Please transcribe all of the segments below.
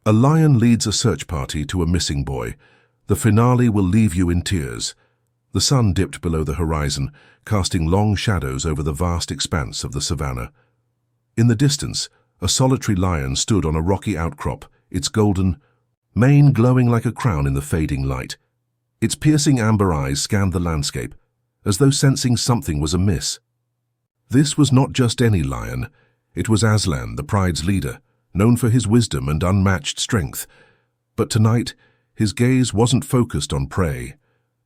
A lion leads a search party to a missing boy. The finale will leave you in tears. The sun dipped below the horizon, casting long shadows over the vast expanse of the savannah. In the distance, a solitary lion stood on a rocky outcrop, its golden mane glowing like a crown in the fading light. Its piercing amber eyes scanned the landscape, as though sensing something was amiss. This was not just any lion. It was Aslan, the pride's leader, known for his wisdom and unmatched strength. But tonight, his gaze wasn't focused on prey.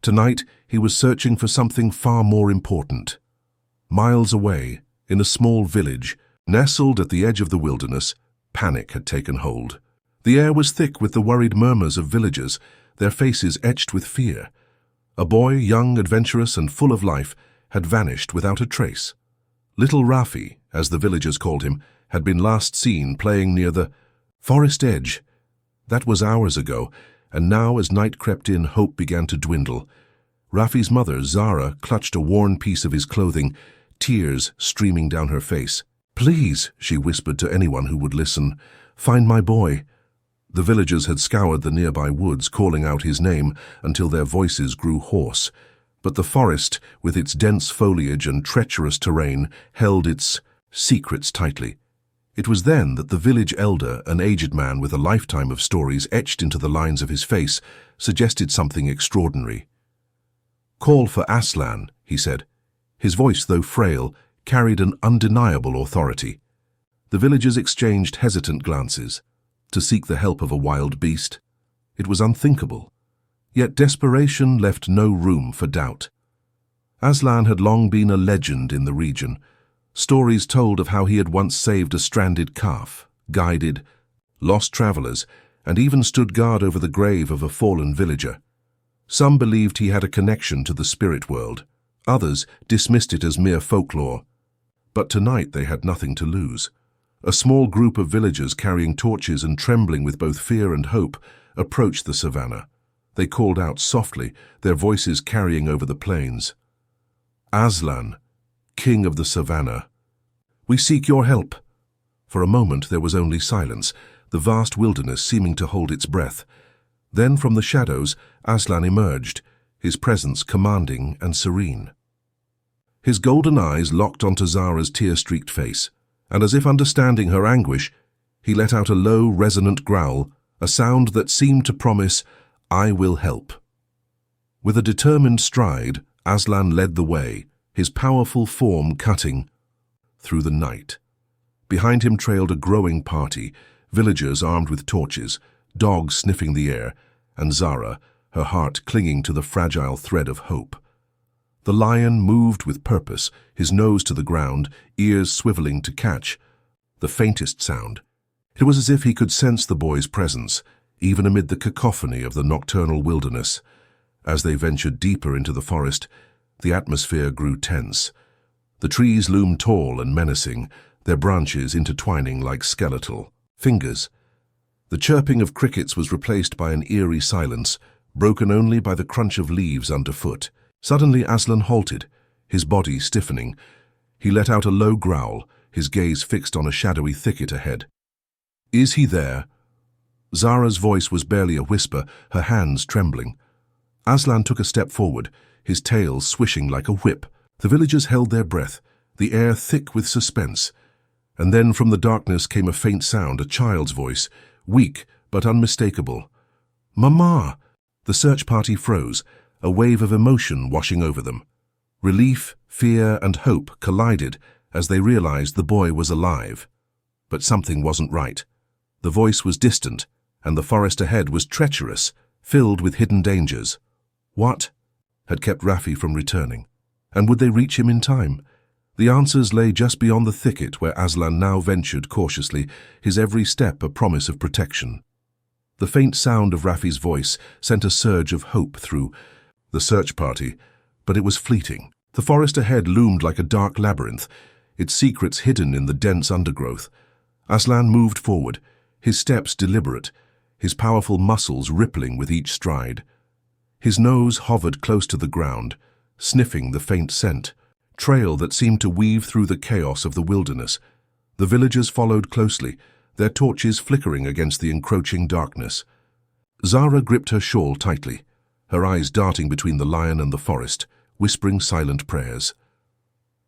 Tonight, he was searching for something far more important. Miles away, in a small village, nestled at the edge of the wilderness, panic had taken hold. The air was thick with the worried murmurs of villagers, their faces etched with fear. A boy, young, adventurous, and full of life, had vanished without a trace. Little Rafi, as the villagers called him, had been last seen playing near the forest edge. That was hours ago, and now as night crept in, hope began to dwindle. Rafi's mother, Zara, clutched a worn piece of his clothing, tears streaming down her face. "Please," she whispered to anyone who would listen, "find my boy." The villagers had scoured the nearby woods, calling out his name until their voices grew hoarse. But the forest, with its dense foliage and treacherous terrain, held its secrets tightly. It was then that the village elder, an aged man with a lifetime of stories etched into the lines of his face, suggested something extraordinary. "Call for Aslan," he said. His voice, though frail, carried an undeniable authority. The villagers exchanged hesitant glances. To seek the help of a wild beast? It was unthinkable. Yet desperation left no room for doubt. Aslan had long been a legend in the region. Stories told of how he had once saved a stranded calf, guided lost travelers, and even stood guard over the grave of a fallen villager. Some believed he had a connection to the spirit world. Others dismissed it as mere folklore. But tonight they had nothing to lose. A small group of villagers carrying torches and trembling with both fear and hope approached the savannah. They called out softly, their voices carrying over the plains. "Aslan, king of the savannah, we seek your help." For a moment there was only silence, the vast wilderness seeming to hold its breath. Then from the shadows, Aslan emerged, his presence commanding and serene. His golden eyes locked onto Zara's tear-streaked face, and as if understanding her anguish, he let out a low, resonant growl, a sound that seemed to promise, "I will help." With a determined stride, Aslan led the way, his powerful form cutting through the night. Behind him trailed a growing party, villagers armed with torches, dogs sniffing the air, and Zara, her heart clinging to the fragile thread of hope. The lion moved with purpose, his nose to the ground, ears swiveling to catch the faintest sound. It was as if he could sense the boy's presence, even amid the cacophony of the nocturnal wilderness. As they ventured deeper into the forest, the atmosphere grew tense. The trees loomed tall and menacing, their branches intertwining like skeletal fingers. The chirping of crickets was replaced by an eerie silence, broken only by the crunch of leaves underfoot. Suddenly Aslan halted, his body stiffening. He let out a low growl, his gaze fixed on a shadowy thicket ahead. "Is he there?" Zara's voice was barely a whisper, her hands trembling. Aslan took a step forward, his tail swishing like a whip. The villagers held their breath, the air thick with suspense. And then from the darkness came a faint sound, a child's voice, weak but unmistakable. "Mama!" The search party froze, a wave of emotion washing over them. Relief, fear, and hope collided as they realized the boy was alive. But something wasn't right. The voice was distant, and the forest ahead was treacherous, filled with hidden dangers. What had kept Rafi from returning? And would they reach him in time? The answers lay just beyond the thicket where Aslan now ventured cautiously, his every step a promise of protection. The faint sound of Rafi's voice sent a surge of hope through the search party, but it was fleeting. The forest ahead loomed like a dark labyrinth, its secrets hidden in the dense undergrowth. Aslan moved forward, his steps deliberate, his powerful muscles rippling with each stride. His nose hovered close to the ground, sniffing the faint scent, trail that seemed to weave through the chaos of the wilderness. The villagers followed closely, their torches flickering against the encroaching darkness. Zara gripped her shawl tightly, her eyes darting between the lion and the forest, whispering silent prayers.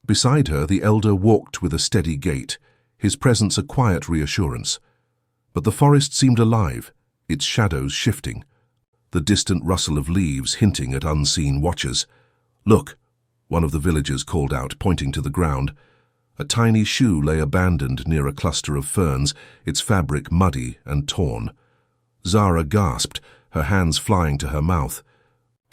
Beside her, the elder walked with a steady gait, his presence a quiet reassurance. But the forest seemed alive, its shadows shifting, the distant rustle of leaves hinting at unseen watchers. "Look," one of the villagers called out, pointing to the ground. A tiny shoe lay abandoned near a cluster of ferns, its fabric muddy and torn. Zara gasped, her hands flying to her mouth.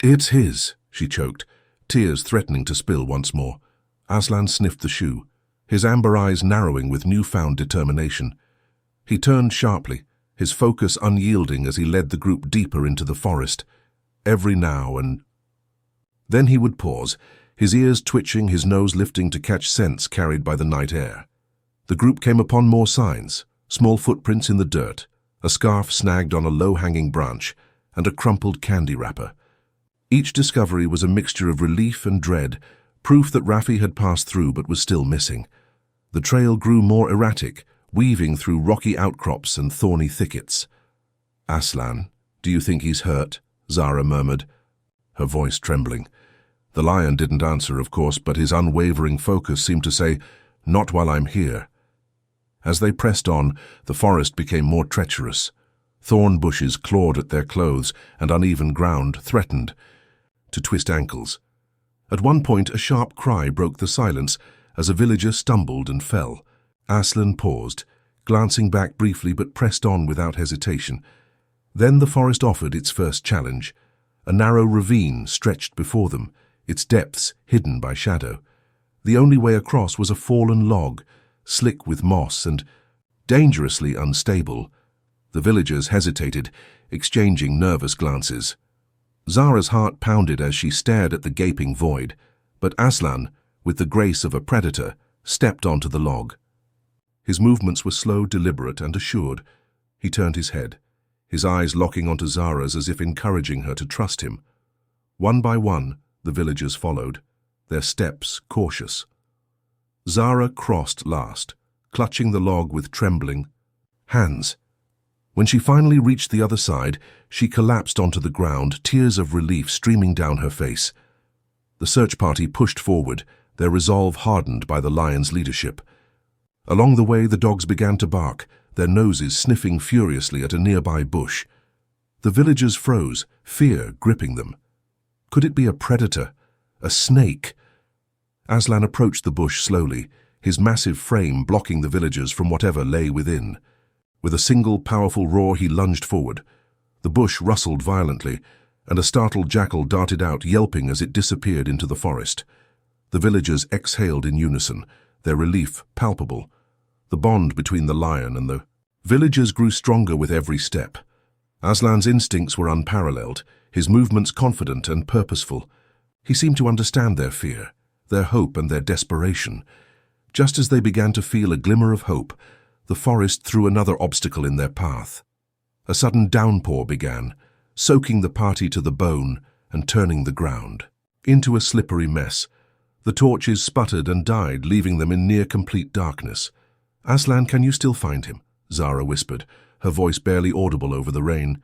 "It's his," she choked, tears threatening to spill once more. Aslan sniffed the shoe, his amber eyes narrowing with newfound determination. He turned sharply, his focus unyielding as he led the group deeper into the forest. Every now and then he would pause, his ears twitching, his nose lifting to catch scents carried by the night air. The group came upon more signs, small footprints in the dirt, a scarf snagged on a low-hanging branch, and a crumpled candy wrapper. Each discovery was a mixture of relief and dread, proof that Raffi had passed through but was still missing. The trail grew more erratic, weaving through rocky outcrops and thorny thickets. "Aslan, do you think he's hurt?" Zara murmured, her voice trembling. The lion didn't answer, of course, but his unwavering focus seemed to say, "Not while I'm here." As they pressed on, the forest became more treacherous. Thorn bushes clawed at their clothes, and uneven ground threatened to twist ankles. At one point, a sharp cry broke the silence as a villager stumbled and fell. Aslan paused, glancing back briefly but pressed on without hesitation. Then the forest offered its first challenge. A narrow ravine stretched before them, its depths hidden by shadow. The only way across was a fallen log, slick with moss and dangerously unstable. The villagers hesitated, exchanging nervous glances. Zara's heart pounded as she stared at the gaping void, but Aslan, with the grace of a predator, stepped onto the log. His movements were slow, deliberate, and assured. He turned his head, his eyes locking onto Zara's as if encouraging her to trust him. One by one, the villagers followed, their steps cautious. Zara crossed last, clutching the log with trembling hands. When she finally reached the other side, she collapsed onto the ground, tears of relief streaming down her face. The search party pushed forward, their resolve hardened by the lion's leadership. Along the way, the dogs began to bark, their noses sniffing furiously at a nearby bush. The villagers froze, fear gripping them. Could it be a predator? A snake? Aslan approached the bush slowly, his massive frame blocking the villagers from whatever lay within. With a single powerful roar, he lunged forward. The bush rustled violently, and a startled jackal darted out, yelping as it disappeared into the forest. The villagers exhaled in unison, their relief palpable. The bond between the lion and the villagers grew stronger with every step. Aslan's instincts were unparalleled, his movements confident and purposeful. He seemed to understand their fear, their hope and their desperation. Just as they began to feel a glimmer of hope, the forest threw another obstacle in their path. A sudden downpour began, soaking the party to the bone and turning the ground into a slippery mess. The torches sputtered and died, leaving them in near-complete darkness. "Aslan, can you still find him?" Zara whispered, her voice barely audible over the rain.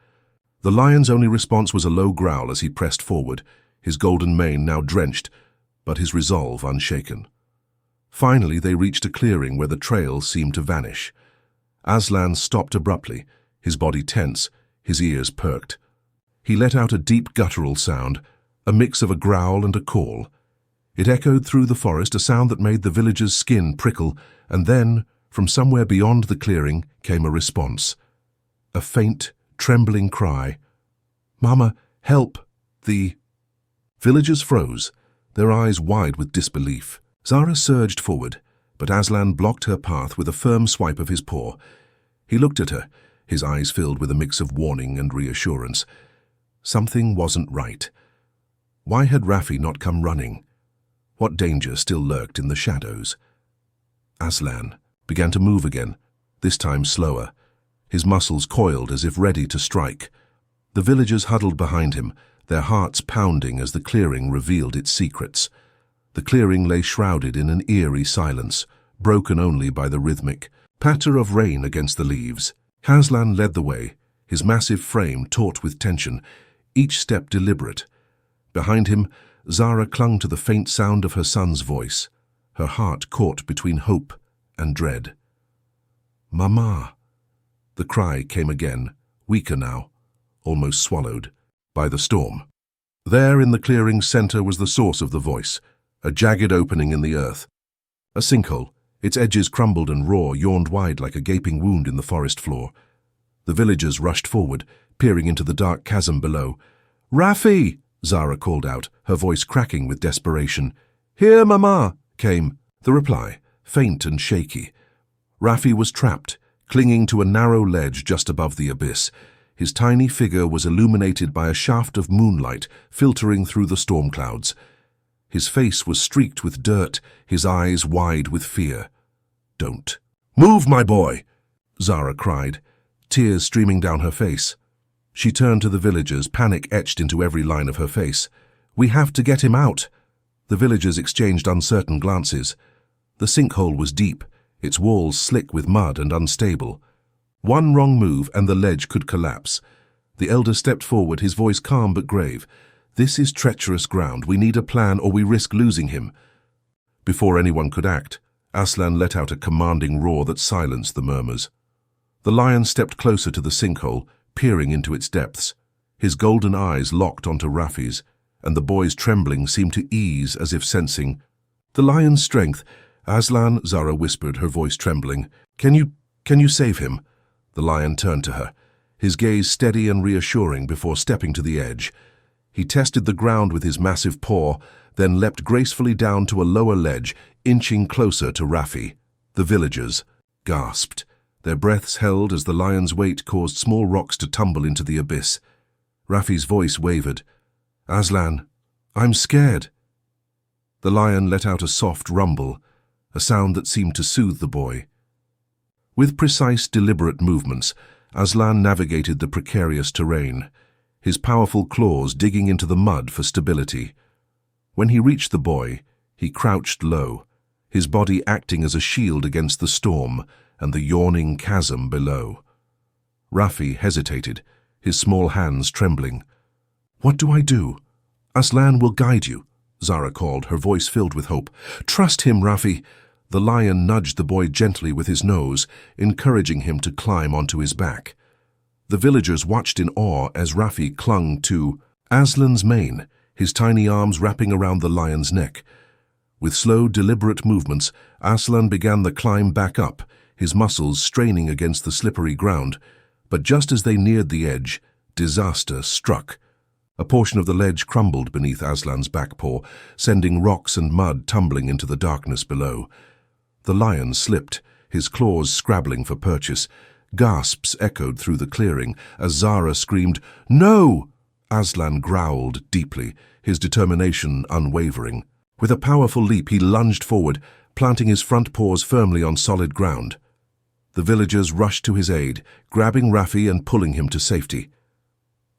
The lion's only response was a low growl as he pressed forward, his golden mane now drenched, but his resolve unshaken. Finally, they reached a clearing where the trail seemed to vanish. Aslan stopped abruptly, his body tense, his ears perked. He let out a deep guttural sound, a mix of a growl and a call. It echoed through the forest, a sound that made the villagers' skin prickle, and then, from somewhere beyond the clearing, came a response. A faint, trembling cry. "Mama, help!" The villagers froze, their eyes wide with disbelief. Zara surged forward, but Aslan blocked her path with a firm swipe of his paw. He looked at her, his eyes filled with a mix of warning and reassurance. Something wasn't right. Why had Raffi not come running? What danger still lurked in the shadows? Aslan began to move again, this time slower, his muscles coiled as if ready to strike. The villagers huddled behind him, their hearts pounding as the clearing revealed its secrets. The clearing lay shrouded in an eerie silence, broken only by the rhythmic Patter of rain against the leaves. Aslan led the way, his massive frame taut with tension, each step deliberate. Behind him, Zara clung to the faint sound of her son's voice, her heart caught between hope and dread. "Mama!" The cry came again, weaker now, almost swallowed by the storm. There in the clearing's center was the source of the voice, a jagged opening in the earth. A sinkhole, its edges crumbled and raw, yawned wide like a gaping wound in the forest floor. The villagers rushed forward, peering into the dark chasm below. "Raffi!" Zara called out, her voice cracking with desperation. "Here, Mama!" came the reply, faint and shaky. Raffi was trapped, clinging to a narrow ledge just above the abyss. His tiny figure was illuminated by a shaft of moonlight filtering through the storm clouds. His face was streaked with dirt, his eyes wide with fear. "Don't move, my boy!" Zara cried, tears streaming down her face. She turned to the villagers, panic etched into every line of her face. "We have to get him out." The villagers exchanged uncertain glances. The sinkhole was deep, its walls slick with mud and unstable. One wrong move and the ledge could collapse. The elder stepped forward, his voice calm but grave. "This is treacherous ground. We need a plan or we risk losing him." Before anyone could act, Aslan let out a commanding roar that silenced the murmurs. The lion stepped closer to the sinkhole, peering into its depths. His golden eyes locked onto Raffi's, and the boy's trembling seemed to ease as if sensing the lion's strength. "Aslan," Zara whispered, her voice trembling. Can you save him?" The lion turned to her, his gaze steady and reassuring before stepping to the edge. He tested the ground with his massive paw, then leapt gracefully down to a lower ledge, inching closer to Raffi. The villagers gasped, their breaths held as the lion's weight caused small rocks to tumble into the abyss. Raffi's voice wavered. "Aslan, I'm scared." The lion let out a soft rumble, a sound that seemed to soothe the boy. With precise, deliberate movements, Aslan navigated the precarious terrain, his powerful claws digging into the mud for stability. When he reached the boy, he crouched low, his body acting as a shield against the storm and the yawning chasm below. Raffi hesitated, his small hands trembling. "What do I do?" "Aslan will guide you," Zara called, her voice filled with hope. "Trust him, Raffi." The lion nudged the boy gently with his nose, encouraging him to climb onto his back. The villagers watched in awe as Raffi clung to Aslan's mane, his tiny arms wrapping around the lion's neck. With slow, deliberate movements, Aslan began the climb back up, his muscles straining against the slippery ground. But just as they neared the edge, disaster struck. A portion of the ledge crumbled beneath Aslan's back paw, sending rocks and mud tumbling into the darkness below. The lion slipped, his claws scrabbling for purchase. Gasps echoed through the clearing as Zara screamed, "No!" Aslan growled deeply, his determination unwavering. With a powerful leap, he lunged forward, planting his front paws firmly on solid ground. The villagers rushed to his aid, grabbing Raffi and pulling him to safety.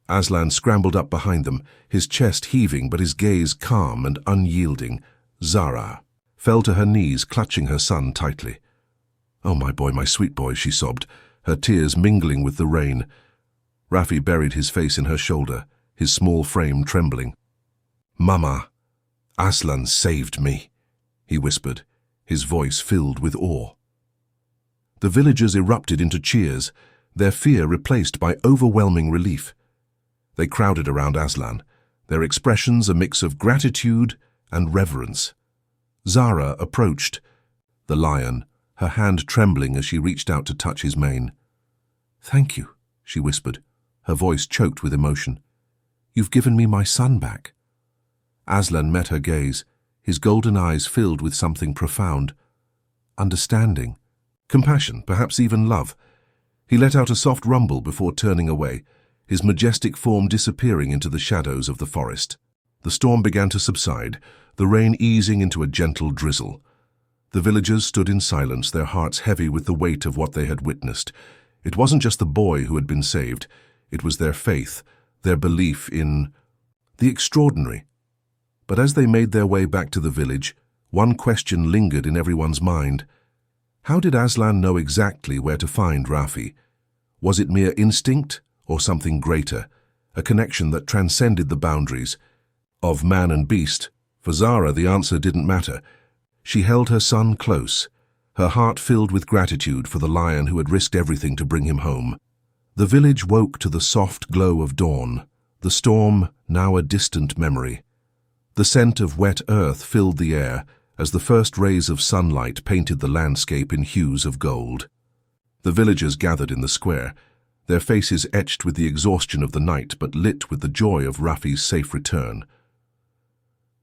Aslan scrambled up behind them, his chest heaving but his gaze calm and unyielding. Zara fell to her knees, clutching her son tightly. "Oh, my boy, my sweet boy," she sobbed, her tears mingling with the rain. Raffi buried his face in her shoulder, his small frame trembling. "Mama, Aslan saved me," he whispered, his voice filled with awe. The villagers erupted into cheers, their fear replaced by overwhelming relief. They crowded around Aslan, their expressions a mix of gratitude and reverence. Zara approached the lion, her hand trembling as she reached out to touch his mane. "Thank you," she whispered, her voice choked with emotion. "You've given me my son back." Aslan met her gaze, his golden eyes filled with something profound. Understanding, compassion, perhaps even love. He let out a soft rumble before turning away, his majestic form disappearing into the shadows of the forest. The storm began to subside, the rain easing into a gentle drizzle. The villagers stood in silence, their hearts heavy with the weight of what they had witnessed. It wasn't just the boy who had been saved, it was their faith, their belief in the extraordinary. But as they made their way back to the village, one question lingered in everyone's mind. How did Aslan know exactly where to find Rafi? Was it mere instinct or something greater, a connection that transcended the boundaries of man and beast? For Zara, the answer didn't matter. She held her son close, her heart filled with gratitude for the lion who had risked everything to bring him home. The village woke to the soft glow of dawn, the storm now a distant memory. The scent of wet earth filled the air as the first rays of sunlight painted the landscape in hues of gold. The villagers gathered in the square, their faces etched with the exhaustion of the night but lit with the joy of Rafi's safe return.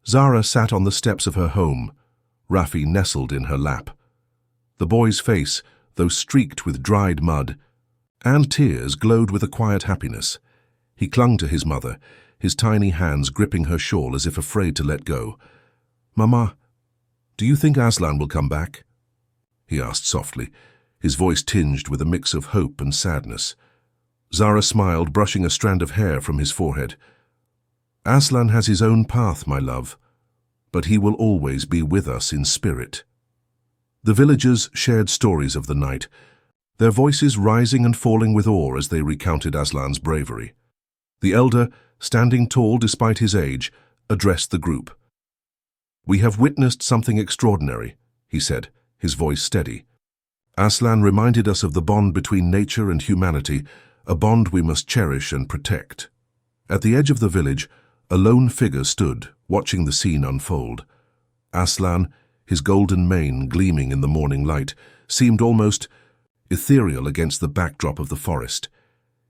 Zara sat on the steps of her home, Rafi nestled in her lap. The boy's face, though streaked with dried mud and tears, glowed with a quiet happiness. He clung to his mother, his tiny hands gripping her shawl as if afraid to let go. "Mama, do you think Aslan will come back?" he asked softly, his voice tinged with a mix of hope and sadness. Zara smiled, brushing a strand of hair from his forehead. "Aslan has his own path, my love, but he will always be with us in spirit." The villagers shared stories of the night, their voices rising and falling with awe as they recounted Aslan's bravery. The elder, standing tall despite his age, addressed the group. "We have witnessed something extraordinary," he said, his voice steady. "Aslan reminded us of the bond between nature and humanity, a bond we must cherish and protect." At the edge of the village, a lone figure stood, watching the scene unfold. Aslan, his golden mane gleaming in the morning light, seemed almost ethereal against the backdrop of the forest.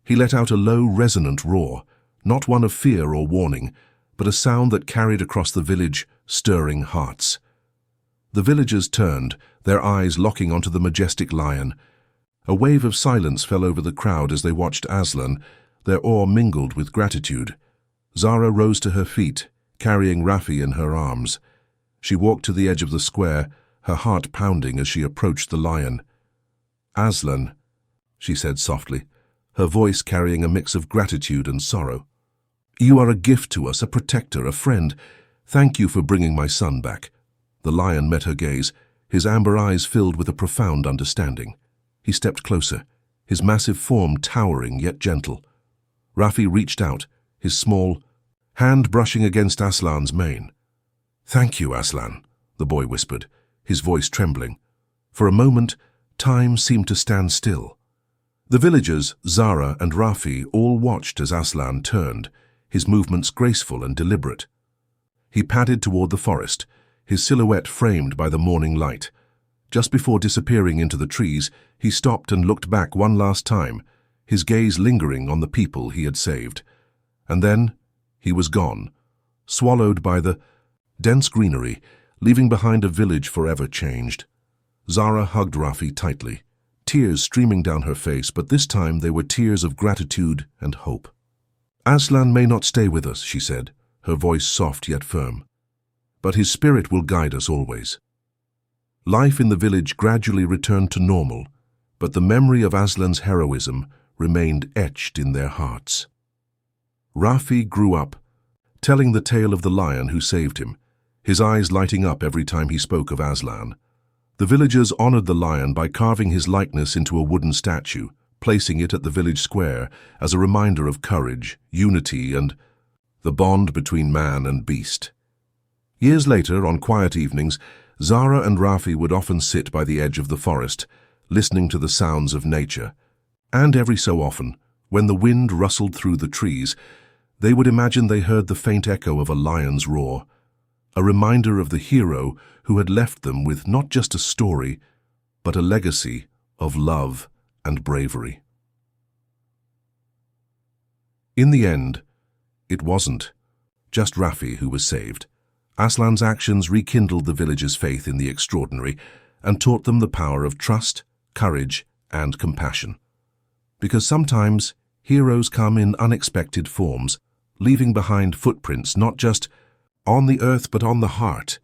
He let out a low, resonant roar, not one of fear or warning, but a sound that carried across the village, stirring hearts. The villagers turned, their eyes locking onto the majestic lion. A wave of silence fell over the crowd as they watched Aslan, their awe mingled with gratitude. Zara rose to her feet, carrying Rafi in her arms. She walked to the edge of the square, her heart pounding as she approached the lion. "Aslan," she said softly, her voice carrying a mix of gratitude and sorrow. "You are a gift to us, a protector, a friend. Thank you for bringing my son back." The lion met her gaze, his amber eyes filled with a profound understanding. He stepped closer, his massive form towering yet gentle. Rafi reached out, his small hand brushing against Aslan's mane. "Thank you, Aslan," the boy whispered, his voice trembling. For a moment, time seemed to stand still. The villagers, Zara and Rafi, all watched as Aslan turned, his movements graceful and deliberate. He padded toward the forest, his silhouette framed by the morning light. Just before disappearing into the trees, he stopped and looked back one last time, his gaze lingering on the people he had saved. And then he was gone, swallowed by the dense greenery, leaving behind a village forever changed. Zara hugged Rafi tightly, tears streaming down her face, but this time they were tears of gratitude and hope. "Aslan may not stay with us," she said, her voice soft yet firm, "but his spirit will guide us always." Life in the village gradually returned to normal, but the memory of Aslan's heroism remained etched in their hearts. Rafi grew up, telling the tale of the lion who saved him, his eyes lighting up every time he spoke of Aslan. The villagers honored the lion by carving his likeness into a wooden statue, placing it at the village square as a reminder of courage, unity, and the bond between man and beast. Years later, on quiet evenings, Zara and Rafi would often sit by the edge of the forest, listening to the sounds of nature. And every so often, when the wind rustled through the trees, they would imagine they heard the faint echo of a lion's roar, a reminder of the hero who had left them with not just a story, but a legacy of love and bravery. In the end, it wasn't just Rafi who was saved. Aslan's actions rekindled the villagers' faith in the extraordinary and taught them the power of trust, courage, and compassion. Because sometimes heroes come in unexpected forms, leaving behind footprints not just on the earth but on the heart,